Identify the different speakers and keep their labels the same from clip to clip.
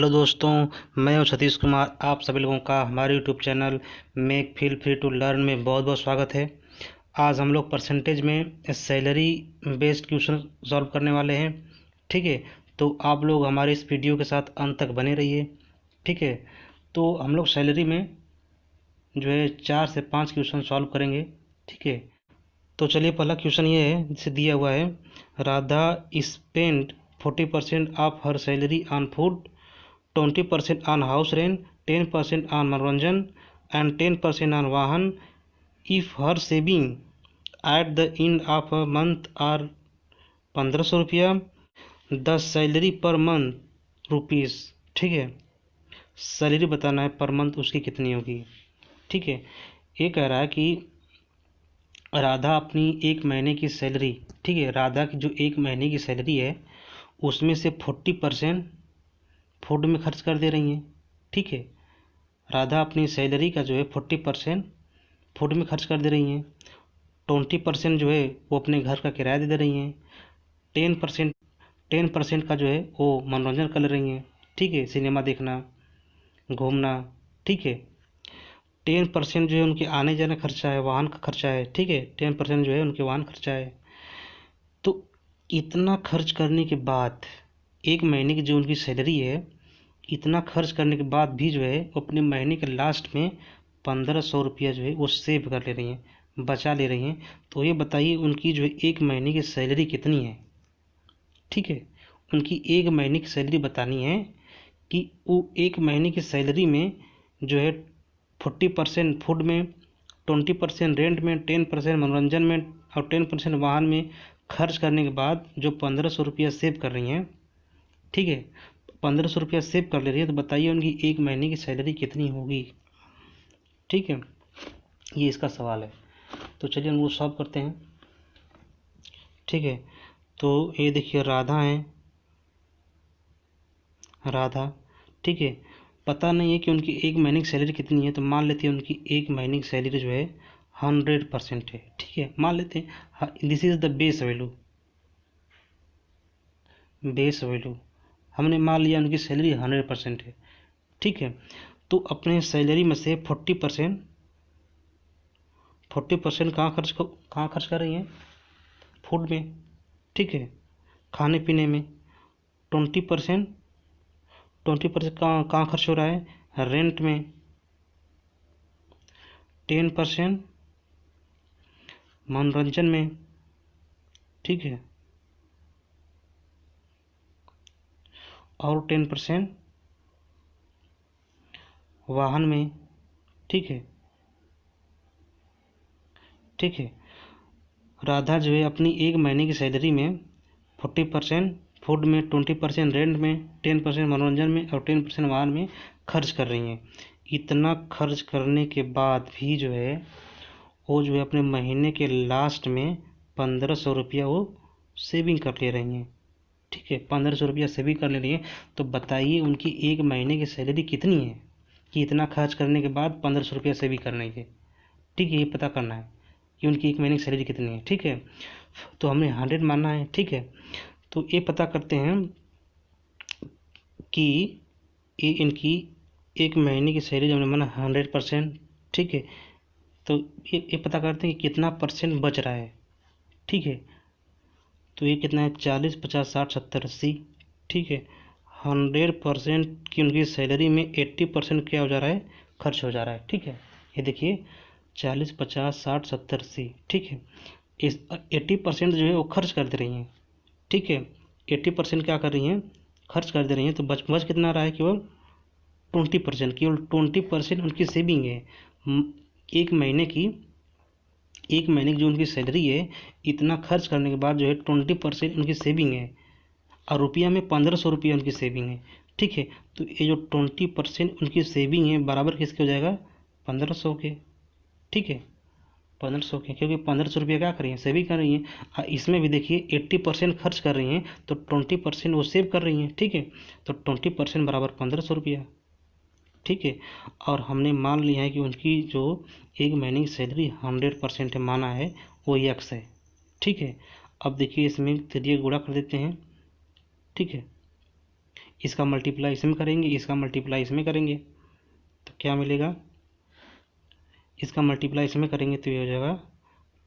Speaker 1: Hello दोस्तों, मैं हूं सतीश कुमार। आप सभी लोगों का हमारे YouTube channel make feel free to learn में बहुत बहुत स्वागत है। आज हम लोग परसेंटेज में सैलरी बेस्ड क्वेश्चन सॉल्व करने वाले हैं। ठीक है, तो आप लोग हमारे इस वीडियो के साथ अंत तक बने रहिए। ठीक है, तो हम लोग सैलरी में जो है 4 से 5 क्वेश्चन सॉल्व करेंगे। ठीक है, तो चलिए पहला क्वेश्चन ये है, जिसे दिया हुआ है Radha spend 40% of her salary on food, 20% on house rent, 10% on मनोरंजन and 10% on वाहन if her saving at the end of a month are 1500 रुपया, the salary per month rupees. ठीक है, सैलरी बताना है पर मंथ उसकी कितनी होगी। ठीक है, ये कह रहा है कि राधा अपनी एक महीने की सैलरी, ठीक है, राधा की जो एक महीने की सैलरी है उसमें से 40% फूड में खर्च कर दे रही हैं। ठीक है, राधा अपनी सैलरी का जो है 40% फूड में खर्च कर दे रही हैं। 20% जो है वो अपने घर का किराया दे रही हैं। 10% का जो है वो मनोरंजन कर रही हैं। ठीक है, सिनेमा देखना, घूमना। ठीक है, 10% जो है उनके आने जाने खर्चा है, वाहन का खर्चा है। ठीक है, 10% जो है उनके वाहन खर्चा है। तो इतना खर्च करने के बाद एक महीने की जो उनकी सैलरी है, इतना खर्च करने के बाद भी जो है वो अपने महीने के लास्ट में 1500 रुपया जो है वो सेव कर ले रही हैं, बचा ले रही हैं। तो ये बताइए उनकी जो है एक महीने की सैलरी कितनी है। ठीक है, उनकी एक महीने की सैलरी बतानी है कि वो एक महीने की सैलरी में जो है 40% फूड में, 20% रेंट में, 10% मनोरंजन में और 10% वाहन में खर्च करने के बाद जो 1500 रुपया सेव कर रही हैं। ठीक है, 1500 रुपया सेव कर ले रही है, तो बताइए उनकी एक महीने की सैलरी कितनी होगी। ठीक है, ये इसका सवाल है। तो चलिए हम वो सॉल्व करते हैं। ठीक है, तो ये देखिए राधा है, राधा। ठीक है, पता नहीं है कि उनकी एक महीने की सैलरी कितनी है, तो मान लेते हैं उनकी एक महीने की सैलरी जो है 100% है। ठीक है, मान लेते हैं this is the base value. Base value हमने मान लिया उनकी सैलरी 100% है। ठीक है, तो अपने सैलरी में से 40% कहाँ खर्च कर रही हैं, फूड में। ठीक है, खाने पीने में। 20% 20% कहाँ खर्च हो रहा है, रेंट में। 10% मनोरंजन में। ठीक है, और 10% वाहन में। ठीक है, ठीक है, राधा जो है अपनी एक महीने की सैलरी में 40% फूड में, 20% रेंट में, 10% मनोरंजन में और 10% वाहन में खर्च कर रही हैं। इतना खर्च करने के बाद भी जो है वो जो है अपने महीने के लास्ट में 1500 रुपया वो सेविंग कर ले रही हैं। ठीक है, 1500 रुपया सेविंग कर ले रही हैं। तो बताइए उनकी एक महीने की सैलरी कितनी है कि इतना खर्च करने के बाद 1500 रुपया सेविंग करने के। ठीक है, ये पता करना है कि उनकी एक महीने की सैलरी कितनी है। ठीक है, तो हमने 100 मानना है। ठीक है, तो ये पता करते हैं कि ये इनकी एक महीने की सैलरी जब हमने माना 100%। ठीक है, तो ये पता करते हैं कि कितना परसेंट बच रहा है। ठीक है, तो ये कितना है, 40, 50, 60, 70, 80। ठीक है, 100% की उनकी सैलरी में 80% क्या हो जा रहा है, खर्च हो जा रहा है। ठीक है, ये देखिए 40, 50, 60, 70, 80। ठीक है, इस 80% जो है वो खर्च कर दे रही हैं। ठीक है, 80% क्या कर रही हैं, खर्च कर दे रही हैं। तो बच कितना रहा है, केवल 20%। केवल 20% उनकी सेविंग है। एक महीने की जो उनकी सैलरी है, इतना खर्च करने के बाद जो है 20% उनकी सेविंग है और रुपया में 1500 रुपया उनकी सेविंग है। ठीक है, तो ये जो 20% उनकी सेविंग है बराबर किसके हो जाएगा, 1500 के। ठीक है, 1500 के, क्योंकि 1500 रुपया क्या कर रही हैं, सेविंग कर रही हैं। इसमें भी देखिए 80% खर्च कर रही हैं तो 20% वो सेव कर रही हैं। ठीक है, तो 20% बराबर 1500 रुपया। ठीक है, और हमने मान लिया है कि उनकी जो एक महीने की सैलरी 100% है, माना है वो यक्स है। ठीक है, अब देखिए इसमें चलिए गुणा कर देते हैं। ठीक है, इसका मल्टीप्लाई इसमें करेंगे, इसका मल्टीप्लाई इसमें करेंगे तो क्या मिलेगा, इसका मल्टीप्लाई इसमें करेंगे तो ये हो जाएगा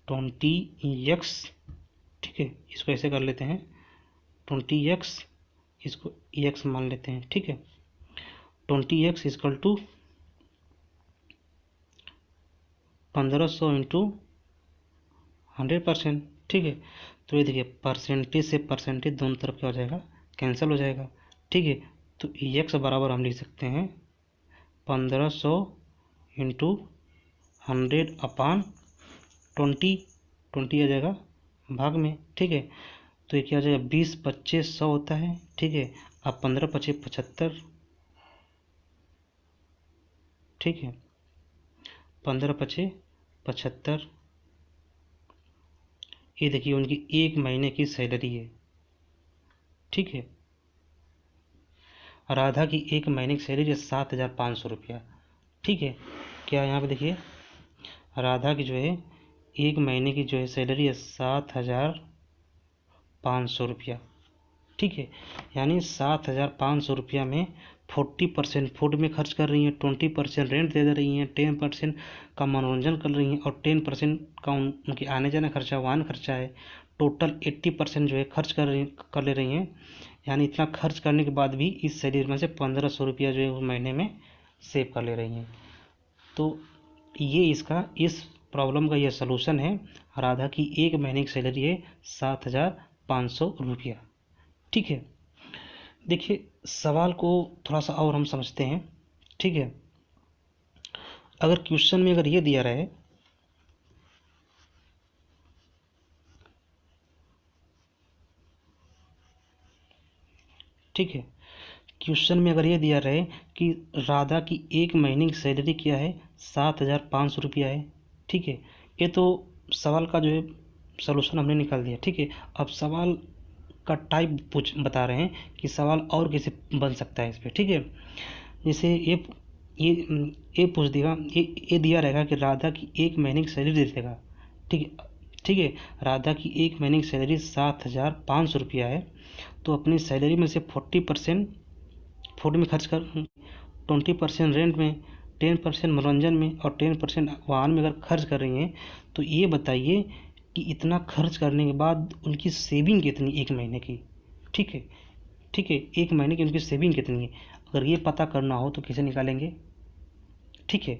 Speaker 1: 20x। ठीक है, इसको ऐसे कर लेते हैं 20x, इसको x मान लेते हैं। ठीक है, 20x इक्वल टू 1500 इंटू 100%। ठीक है, तो ये देखिए परसेंटेज से परसेंटेज दोनों तरफ क्या हो जाएगा, कैंसिल हो जाएगा। ठीक है, तो x बराबर हम लिख सकते हैं 1500 इंटू 100/20, 20 आ जाएगा भाग में। ठीक है, तो ये क्या हो जाएगा 20 25 100 होता है। ठीक है, अब 15 25 75। ठीक है, 15 25 75। ये देखिए उनकी एक महीने की सैलरी है। ठीक है, राधा की एक महीने की सैलरी है 7,500 रुपया। ठीक है, क्या यहाँ पे देखिए राधा की जो है एक महीने की जो है सैलरी है 7,500 रुपया। ठीक है, यानी 7,500 रुपया में 40% फूड में खर्च कर रही हैं, 20% रेंट दे रही हैं, 10% का मनोरंजन कर रही हैं और 10% का उनके आने जाने खर्चा, वाहन खर्चा है। टोटल 80% जो है खर्च कर ले रही हैं। यानी इतना खर्च करने के बाद भी इस सैलरी में से 1500 रुपया जो है वो महीने में सेव कर ले रही हैं। तो ये इसका इस प्रॉब्लम का यह सलूशन है। राधा की एक महीने की सैलरी है 7,500 रुपया। ठीक है, देखिए सवाल को थोड़ा सा और हम समझते हैं। ठीक है, अगर क्वेश्चन में अगर ये दिया रहे ठीक है, क्वेश्चन में अगर ये दिया रहे कि राधा की एक महीने की सैलरी क्या है 7,500 रुपया है। ठीक है, ये तो सवाल का जो है सलूशन हमने निकाल दिया। ठीक है, अब सवाल का टाइप बता रहे हैं कि सवाल और कैसे बन सकता है इस पर। ठीक है, जैसे ये पूछ देगा, ये दिया रहेगा कि राधा की एक महीने की सैलरी दे देगा। ठीक है, ठीक है, राधा की एक महीने की सैलरी 7,500 रुपया है। तो अपनी सैलरी में से 40% फूड में खर्च कर, 20% रेंट में, 10% मनोरंजन में और 10% वाहन में अगर खर्च कर रही हैं तो ये बताइए कि इतना खर्च करने के बाद उनकी सेविंग कितनी एक महीने की। ठीक है, ठीक है, एक महीने की उनकी सेविंग कितनी है, अगर ये पता करना हो तो कैसे निकालेंगे। ठीक है,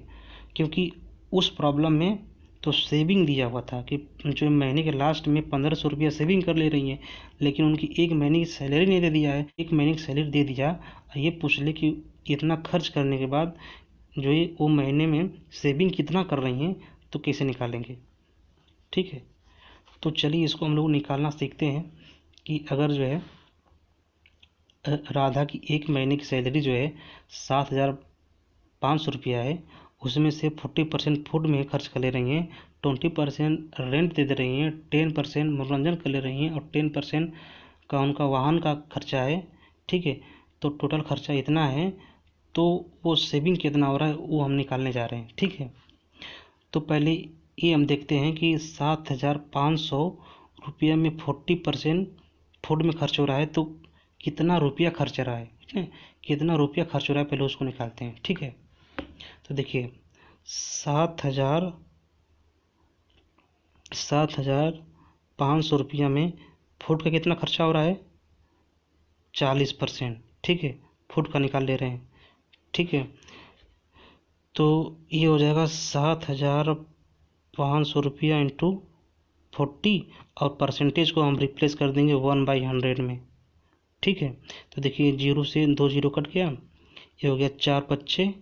Speaker 1: क्योंकि उस प्रॉब्लम में तो सेविंग दिया हुआ था कि जो महीने के लास्ट में 1500 रुपया सेविंग कर ले रही हैं, लेकिन उनकी एक महीने की सैलरी नहीं दे दिया है। एक महीने की सैलरी दे दिया, ये पूछ ले कि इतना खर्च करने के बाद जो ये वो महीने में सेविंग कितना कर रही हैं तो कैसे निकालेंगे। ठीक है, तो चलिए इसको हम लोग निकालना सीखते हैं कि अगर जो है राधा की एक महीने की सैलरी जो है 7,500 रुपया है, उसमें से 40% फूड में खर्च कर ले रही हैं, 20% रेंट दे रही हैं, 10% मनोरंजन कर ले रही हैं और 10% का उनका वाहन का खर्चा है। ठीक है, तो टोटल खर्चा इतना है, तो वो सेविंग कितना हो रहा है वो हम निकालने जा रहे हैं। ठीक है, तो पहले ये हम देखते हैं कि 7,500 रुपया में 40% फूड में खर्च हो रहा है तो कितना रुपया खर्च हो रहा है। ठीक है, कितना रुपया खर्च हो रहा है पहले उसको निकालते हैं। ठीक है, तो देखिए 7,500 रुपया में फूड का कितना खर्चा हो रहा है 40%। ठीक है, फूड का निकाल ले रहे हैं। ठीक है, तो ये हो जाएगा 7,500 रुपया इंटू 40 और परसेंटेज को हम रिप्लेस कर देंगे 1/100 में। ठीक है, तो देखिए 0 से 2 0 कट गया, ये हो गया 4 5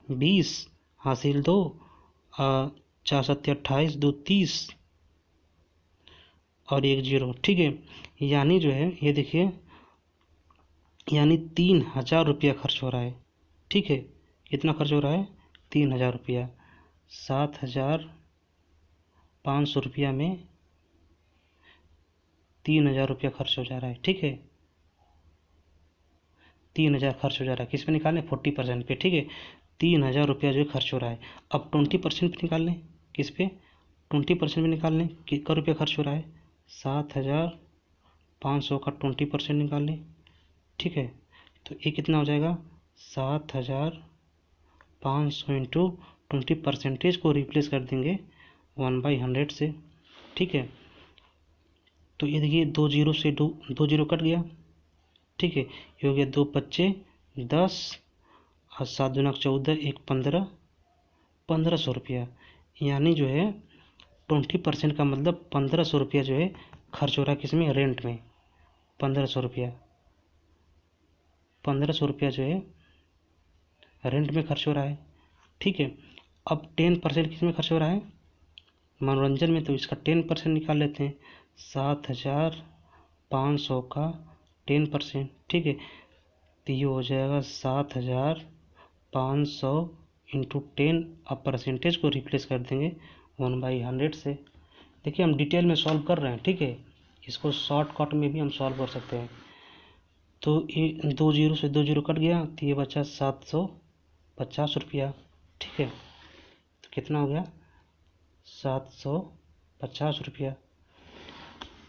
Speaker 1: 20 हासिल 2, 4 7 28 2 30 और 1 0। ठीक है, यानी जो है ये देखिए यानी 3,000 रुपया खर्च हो रहा है। ठीक है, कितना खर्च हो रहा है 3,000 रुपया। 7,500 रुपया में 3,000 रुपया खर्च हो जा रहा है। ठीक है, 3,000 खर्च हो जा रहा है, किस पे निकालें 40% पे। ठीक है, 3,000 रुपया जो है खर्च हो रहा है। अब 20% पे निकाल लें, किस पे 20% में निकाल लें, कितना रुपया खर्च हो रहा है 7,500 का 20% निकाल लें। ठीक है, तो ये कितना हो जाएगा 7500 इंटू 20% को रिप्लेस कर देंगे 1/100 से। ठीक है, तो ये देखिए 2 जीरो से 2 जीरो कट गया। ठीक है, ये हो गया 2 पच्चे 10 और 7 दूना 14 1 15 1500 रुपया। यानी जो है 20% का मतलब 1500 रुपया जो है खर्च हो रहा है किसमें, रेंट में। 1500 रुपया 1500 रुपया जो है रेंट में खर्च हो रहा है। ठीक है, अब 10% किस में खर्च हो रहा है, मनोरंजन में। तो इसका 10% निकाल लेते हैं। 7500 का 10%। ठीक है, तो ये हो जाएगा 7500 इंटू 10। अब परसेंटेज को रिप्लेस कर देंगे 1/100 से। देखिए हम डिटेल में सॉल्व कर रहे हैं। ठीक है, इसको शॉर्टकट में भी हम सॉल्व कर सकते हैं। तो ये 2 जीरो से 2 जीरो कट गया, तो ये बचा 750 रुपया। ठीक है, तो कितना हो गया 750 रुपया।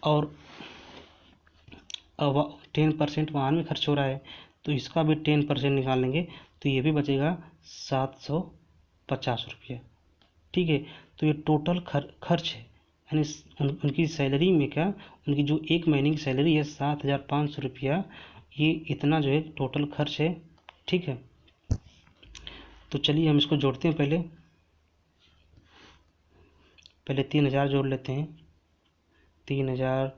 Speaker 1: और अब 10% वाहन में खर्च हो रहा है, तो इसका भी 10% निकाल लेंगे, तो ये भी बचेगा 750 रुपया। ठीक है, तो ये टोटल खर्च है, यानी उनकी सैलरी में क्या, उनकी जो एक महीने की सैलरी है 7500 रुपया, ये इतना जो है टोटल खर्च है। ठीक है, तो चलिए हम इसको जोड़ते हैं। पहले 3000 जोड़ लेते हैं। 3000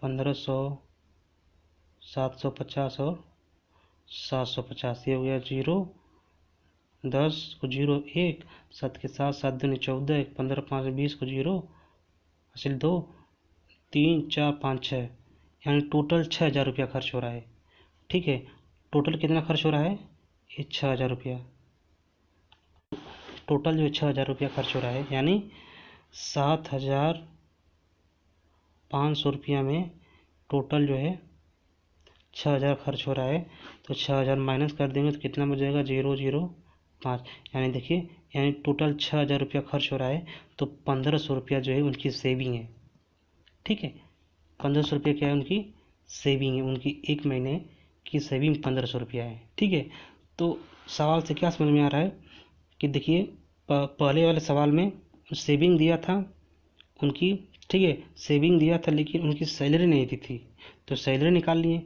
Speaker 1: 1500 750 और 750, ये हो गया 0 10 को 0 1 7 के साथ 7 दूनी 14 1 15 5 20 को 0 हासिल 2 3 4 5 6, यानी टोटल 6000 रुपया खर्च हो रहा है। ठीक है, टोटल कितना खर्च हो रहा है, ये 6000 रुपया। टोटल जो 6000 रुपया खर्च हो रहा है, यानी 7500 रुपया में टोटल जो है 6000 खर्च हो रहा है। तो 6000 माइनस कर देंगे तो कितना बचेगा 005। यानी देखिए, यानी टोटल 6000 रुपया खर्च हो रहा है, तो 1500 रुपया जो है उनकी सेविंग है। ठीक है, 1500 रुपया क्या है, उनकी सेविंग है। उनकी एक महीने की सेविंग 1500 रुपया है। ठीक है, तो सवाल से क्या समझ में आ रहा है कि देखिए पहले वाले सवाल में सेविंग दिया था उनकी। ठीक है, सेविंग दिया था लेकिन उनकी सैलरी नहीं दी थी, तो सैलरी निकाल लिए।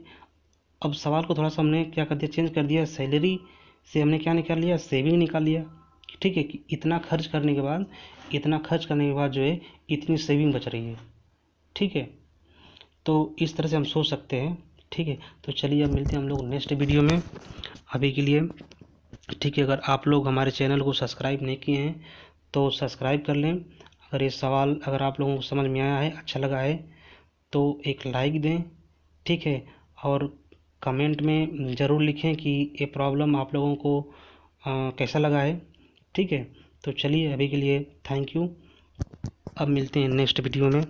Speaker 1: अब सवाल को थोड़ा सा हमने क्या कर दिया, चेंज कर दिया। सैलरी से हमने क्या निकाल लिया, सेविंग निकाल लिया। ठीक है, कि इतना खर्च करने के बाद जो है इतनी सेविंग बच रही है। ठीक है, तो इस तरह से हम सोच सकते हैं। ठीक है, तो चलिए अब मिलते हैं हम लोग नेक्स्ट वीडियो में। अभी के लिए ठीक है, अगर आप लोग हमारे चैनल को सब्सक्राइब नहीं किए हैं तो सब्सक्राइब कर लें। अगर ये सवाल अगर आप लोगों को समझ में आया है, अच्छा लगा है, तो एक लाइक दें। ठीक है, और कमेंट में ज़रूर लिखें कि ये प्रॉब्लम आप लोगों को कैसा लगा है। ठीक है, तो चलिए अभी के लिए थैंक यू। अब मिलते हैं नेक्स्ट वीडियो में।